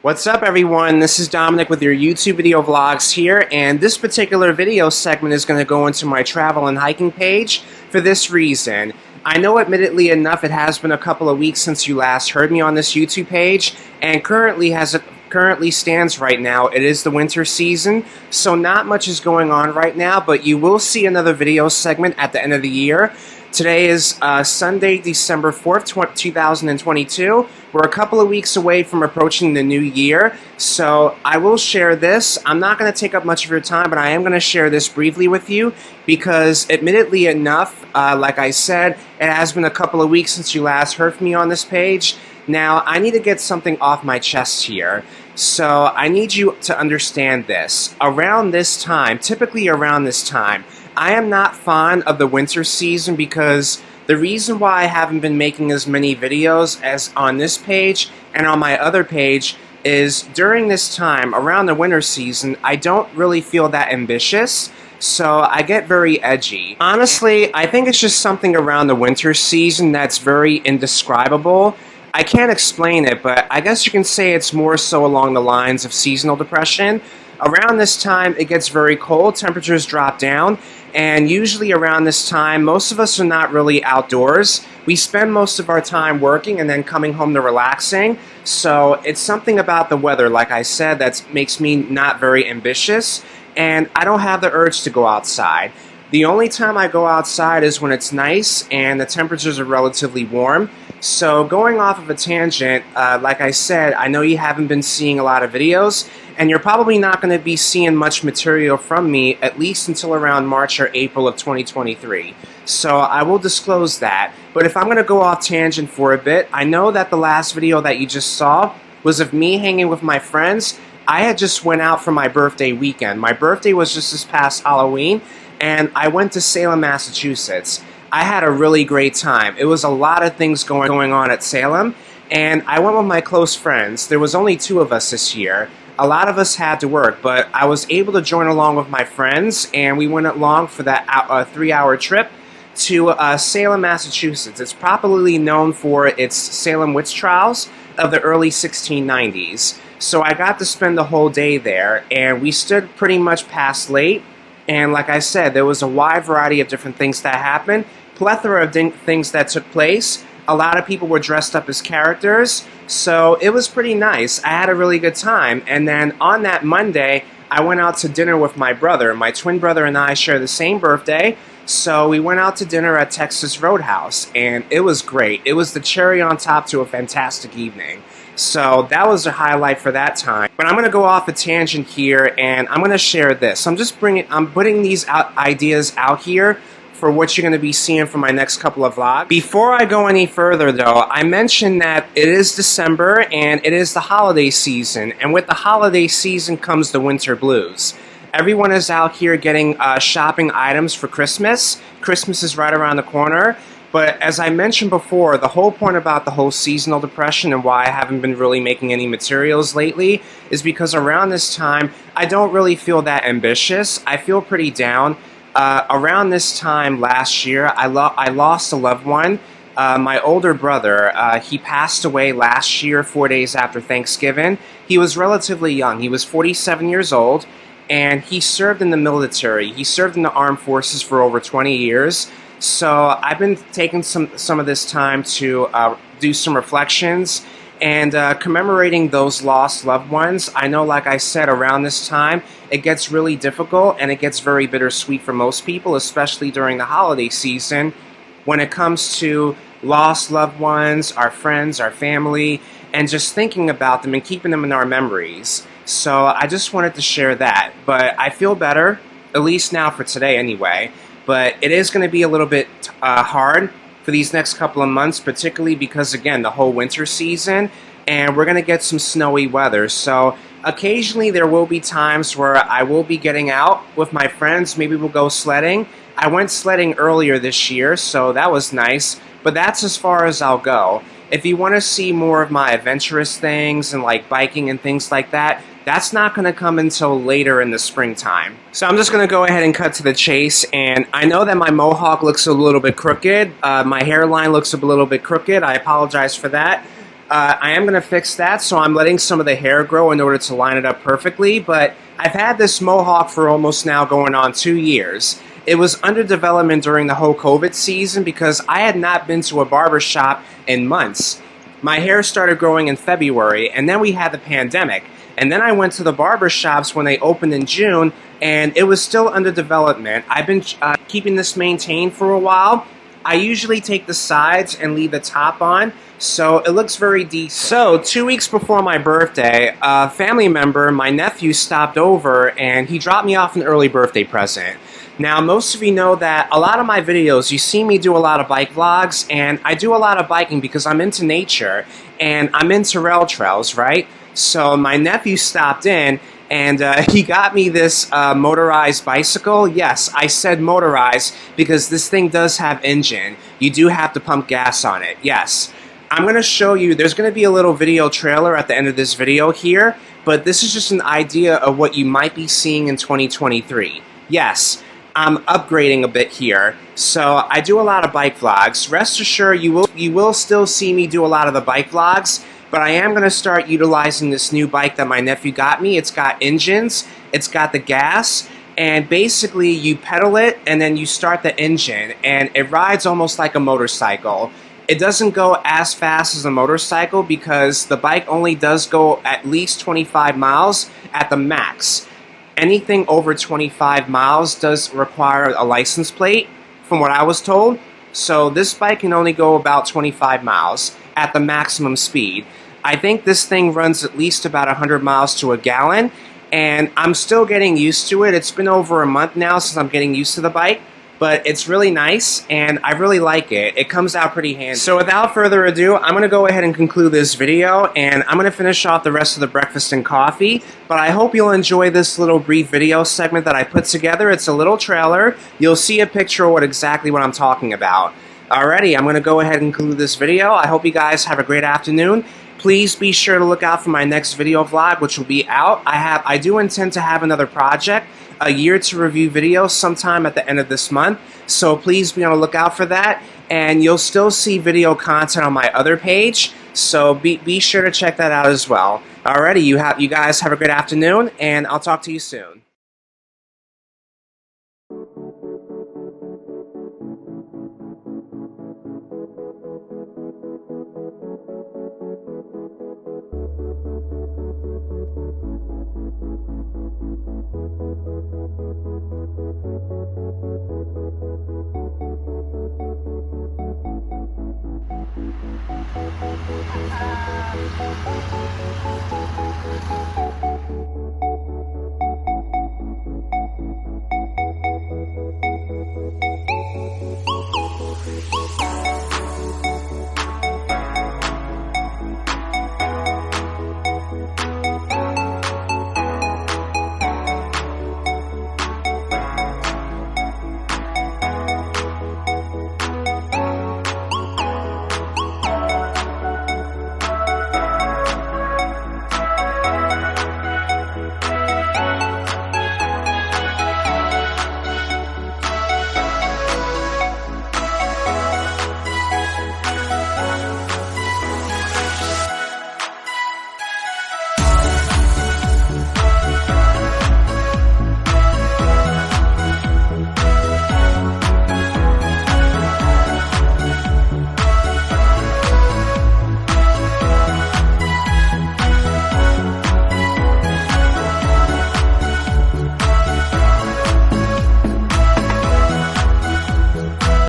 What's up everyone, this is Dominic with your YouTube video vlogs here, and this particular video segment is going to go into my travel and hiking page for this reason. I know admittedly enough it has been a couple of weeks since you last heard me on this YouTube page, and currently stands right now, it is the winter season, so not much is going on right now, but you will see another video segment at the end of the year. Today is Sunday, December 4th, 2022. We're a couple of weeks away from approaching the new year, so I will share this. I'm not going to take up much of your time, but I am going to share this briefly with you because, admittedly enough, like I said, it has been a couple of weeks since you last heard from me on this page. Now, I need to get something off my chest here, so I need you to understand this. Around this time, typically around this time, I am not fond of the winter season because the reason why I haven't been making as many videos as on this page and on my other page is during this time, around the winter season, I don't really feel that ambitious, so I get very edgy. Honestly, I think it's just something around the winter season that's very indescribable. I can't explain it, but I guess you can say it's more so along the lines of seasonal depression. Around this time, it gets very cold, temperatures drop down, and usually around this time, most of us are not really outdoors. We spend most of our time working and then coming home to relaxing, so it's something about the weather, like I said, that makes me not very ambitious, and I don't have the urge to go outside. The only time I go outside is when it's nice and the temperatures are relatively warm. So going off of a tangent, like I said, I know you haven't been seeing a lot of videos, and you're probably not going to be seeing much material from me at least until around March or April of 2023. So I will disclose that. But if I'm going to go off tangent for a bit, I know that the last video that you just saw was of me hanging with my friends. I had just went out for my birthday weekend. My birthday was just this past Halloween, and I went to Salem, Massachusetts. I had a really great time. It was a lot of things going on at Salem, and I went with my close friends. There was only 2 of us this year. A lot of us had to work, but I was able to join along with my friends, and we went along for that 3-hour trip to Salem, Massachusetts. It's popularly known for its Salem witch trials of the early 1690s. So I got to spend the whole day there, and we stood pretty much past late. And like I said, there was a wide variety of different things that happened, plethora of things that took place. A lot of people were dressed up as characters, so it was pretty nice. I had a really good time. And then on that Monday, I went out to dinner with my brother. My twin brother and I share the same birthday, so we went out to dinner at Texas Roadhouse, and it was great. It was the cherry on top to a fantastic evening. So that was a highlight for that time. But I'm going to go off a tangent here, and I'm going to share this. I'm putting these ideas out here for what you're going to be seeing for my next couple of vlogs. Before I go any further though, I mentioned that it is December and it is the holiday season, and with the holiday season comes the winter blues. Everyone is out here getting shopping items for Christmas. Christmas is right around the corner. But as I mentioned before, the whole point about the whole seasonal depression and why I haven't been really making any materials lately is because around this time, I don't really feel that ambitious. I feel pretty down. Around this time last year, I lost a loved one. My older brother, he passed away last year, 4 days after Thanksgiving. He was relatively young. He was 47 years old, and he served in the military. He served in the armed forces for over 20 years. So I've been taking some of this time to do some reflections and commemorating those lost loved ones. I know, like I said, around this time, it gets really difficult and it gets very bittersweet for most people, especially during the holiday season, when it comes to lost loved ones, our friends, our family, and just thinking about them and keeping them in our memories. So I just wanted to share that. But I feel better, at least now for today anyway. But it is going to be a little bit hard for these next couple of months, particularly because, again, the whole winter season, and we're going to get some snowy weather. So occasionally there will be times where I will be getting out with my friends. Maybe we'll go sledding. I went sledding earlier this year, so that was nice, but that's as far as I'll go. If you want to see more of my adventurous things and like biking and things like that, that's not going to come until later in the springtime. So I'm just going to go ahead and cut to the chase, and I know that my mohawk looks a little bit crooked. My hairline looks a little bit crooked. I apologize for that. I am going to fix that, so I'm letting some of the hair grow in order to line it up perfectly, but I've had this mohawk for almost now going on 2 years. It was under development during the whole COVID season because I had not been to a barber shop in months. My hair started growing in February, and then we had the pandemic. And then I went to the barber shops when they opened in June, and it was still under development. I've been keeping this maintained for a while. I usually take the sides and leave the top on, so it looks very decent. So, 2 weeks before my birthday, a family member, my nephew, stopped over, and he dropped me off an early birthday present. Now, most of you know that a lot of my videos, you see me do a lot of bike vlogs, and I do a lot of biking because I'm into nature, and I'm into rail trails, right? So my nephew stopped in, and he got me this motorized bicycle. Yes, I said motorized because this thing does have engine. You do have to pump gas on it, yes. I'm going to show you, there's going to be a little video trailer at the end of this video here, but this is just an idea of what you might be seeing in 2023. Yes, I'm upgrading a bit here. So I do a lot of bike vlogs. Rest assured, you will still see me do a lot of the bike vlogs, but I am going to start utilizing this new bike that my nephew got me. It's got engines, it's got the gas, and basically you pedal it and then you start the engine, and it rides almost like a motorcycle. It doesn't go as fast as a motorcycle because the bike only does go at least 25 miles at the max. Anything over 25 miles does require a license plate, from what I was told. So this bike can only go about 25 miles at the maximum speed. I think this thing runs at least about 100 miles to a gallon, and I'm still getting used to it. It's been over a month now since I'm getting used to the bike, but it's really nice, and I really like it. It comes out pretty handy. So without further ado, I'm going to go ahead and conclude this video, and I'm going to finish off the rest of the breakfast and coffee, but I hope you'll enjoy this little brief video segment that I put together. It's a little trailer. You'll see a picture of exactly what I'm talking about. Alrighty, I'm going to go ahead and conclude this video. I hope you guys have a great afternoon. Please be sure to look out for my next video vlog, which will be out. I do intend to have another project, a year to review video, sometime at the end of this month. So please be on the lookout for that. And you'll still see video content on my other page. So be sure to check that out as well. Alrighty, you guys have a great afternoon, and I'll talk to you soon.